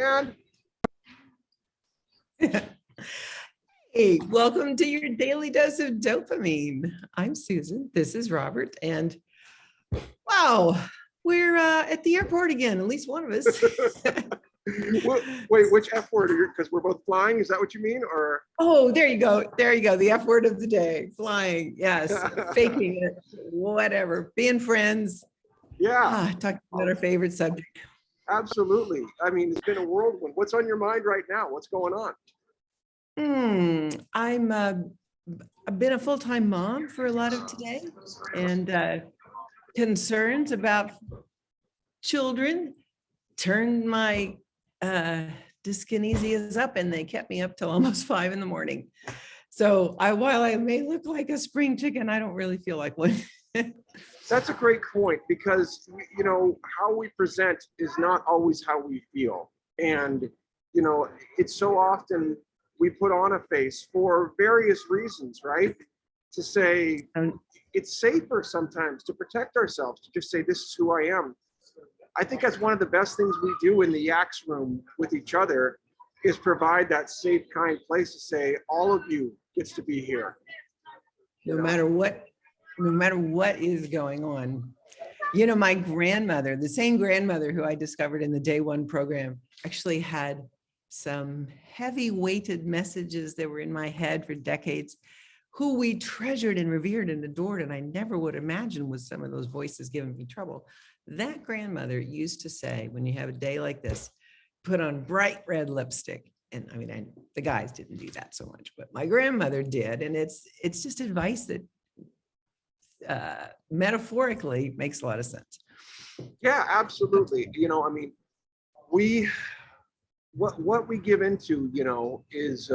And Hey, welcome to your daily dose of dopamine. I'm Susan. This is Robert. And wow, we're at the airport again, at least one of us. wait, which F word are you? Because we're both flying. Is that what you mean? Or Oh, there you go. There you go. The F word of the day, flying. Yes, faking it, whatever, being friends. yeah, Talking about our favorite subject. absolutely. I mean, it's been a whirlwind. What's on your mind right now? What's going on? I've been a full-time mom for a lot of today, and concerns about children turned my dyskinesias up, and they kept me up till almost 5 a.m. So while I may look like a spring chicken, I don't really feel like one. That's a great point, because how we present is not always how we feel. And it's so often we put on a face for various reasons, right? To say it's safer sometimes to protect ourselves, to just say, this is who I am. I think that's one of the best things we do in the Yaks room with each other, is provide that safe, kind place to say, all of you gets to be here. No matter what is going on. My grandmother, the same grandmother who I discovered in the day one program, actually had some heavy weighted messages that were in my head for decades, who we treasured and revered and adored. And I never would imagine was some of those voices giving me trouble. That grandmother used to say, when you have a day like this, put on bright red lipstick. And I mean, the guys didn't do that so much, but my grandmother did. And it's just advice that metaphorically makes a lot of sense. Yeah, absolutely. I mean, what we give into, is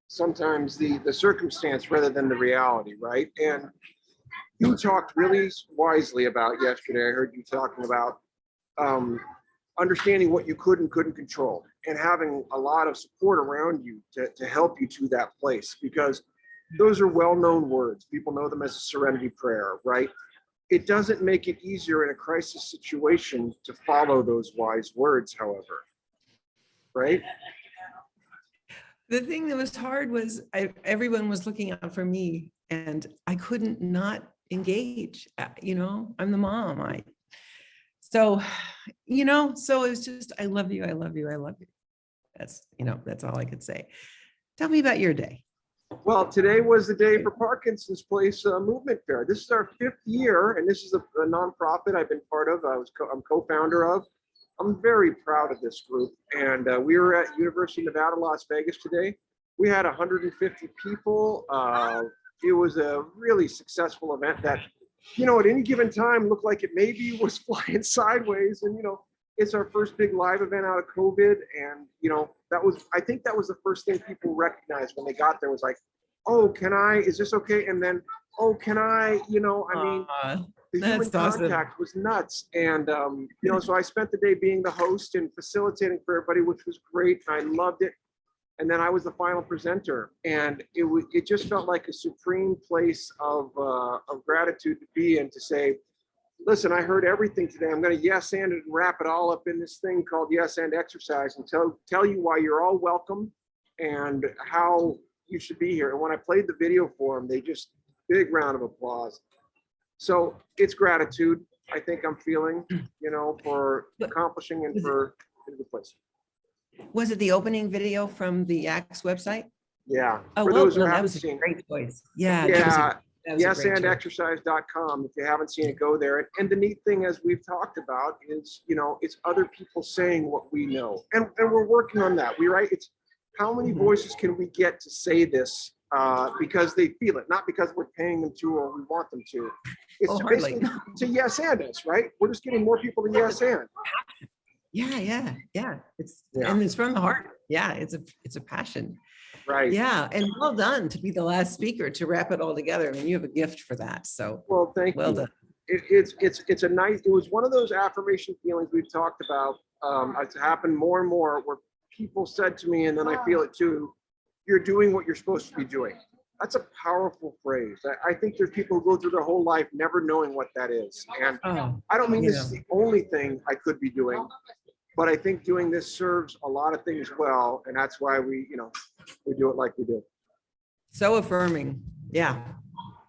sometimes the circumstance rather than the reality, right? And you talked really wisely about yesterday. I heard you talking about understanding what you could and couldn't control, and having a lot of support around you to help you to that place, because those are well-known words. People know them as a serenity prayer, right? It doesn't make it easier in a crisis situation to follow those wise words, however, right? The thing that was hard was everyone was looking out for me, and I couldn't not engage. I'm the mom. So it was just, I love you. I love you. I love you. That's all I could say. Tell me about your day. Well, today was the day for Parkinson's Place Movement Fair. This is our 5th year, and this is a nonprofit I've been part of. I'm co-founder of. I'm very proud of this group, and we were at University of Nevada, Las Vegas today. We had 150 people. It was a really successful event that, at any given time looked like it maybe was flying sideways. And, it's our first big live event out of COVID. And, I think that was the first thing people recognized when they got there, was like, oh, is this okay? And then, oh, can I, the human contact was nuts. And, so I spent the day being the host and facilitating for everybody, which was great. And I loved it. And then I was the final presenter, and it just felt like a supreme place of gratitude to be in, to say, listen, I heard everything today. I'm going to yes and it and wrap it all up in this thing called yes and exercise, and tell you why you're all welcome and how you should be here. And when I played the video for them, they just, big round of applause. So it's gratitude, I think I'm feeling, for accomplishing and for a good place. Was it the opening video from the Yaks website? Yeah. Oh, for those who haven't seen, great choice. Yeah. Yeah. Yesandexercise.com. If you haven't seen it, go there. And the neat thing, as we've talked about, is, it's other people saying what we know. And we're working on that. It's how many voices can we get to say this because they feel it, not because we're paying them to or we want them to. It's basically to yes and us, right? We're just getting more people to yes and. Yeah. And it's from the heart. Yeah, it's a passion. Right. Yeah, and well done to be the last speaker to wrap it all together. I mean, you have a gift for that. So well, thank you. Well done. It's a nice. It was one of those affirmation feelings we've talked about. It's happened more and more where people said to me, and then I feel it too, you're doing what you're supposed to be doing. That's a powerful phrase. I think there's people who go through their whole life never knowing what that is. And I don't mean this is the only thing I could be doing, but I think doing this serves a lot of things well, and that's why we do it like we do. So affirming. Yeah.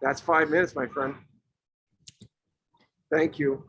That's 5 minutes, my friend. Thank you.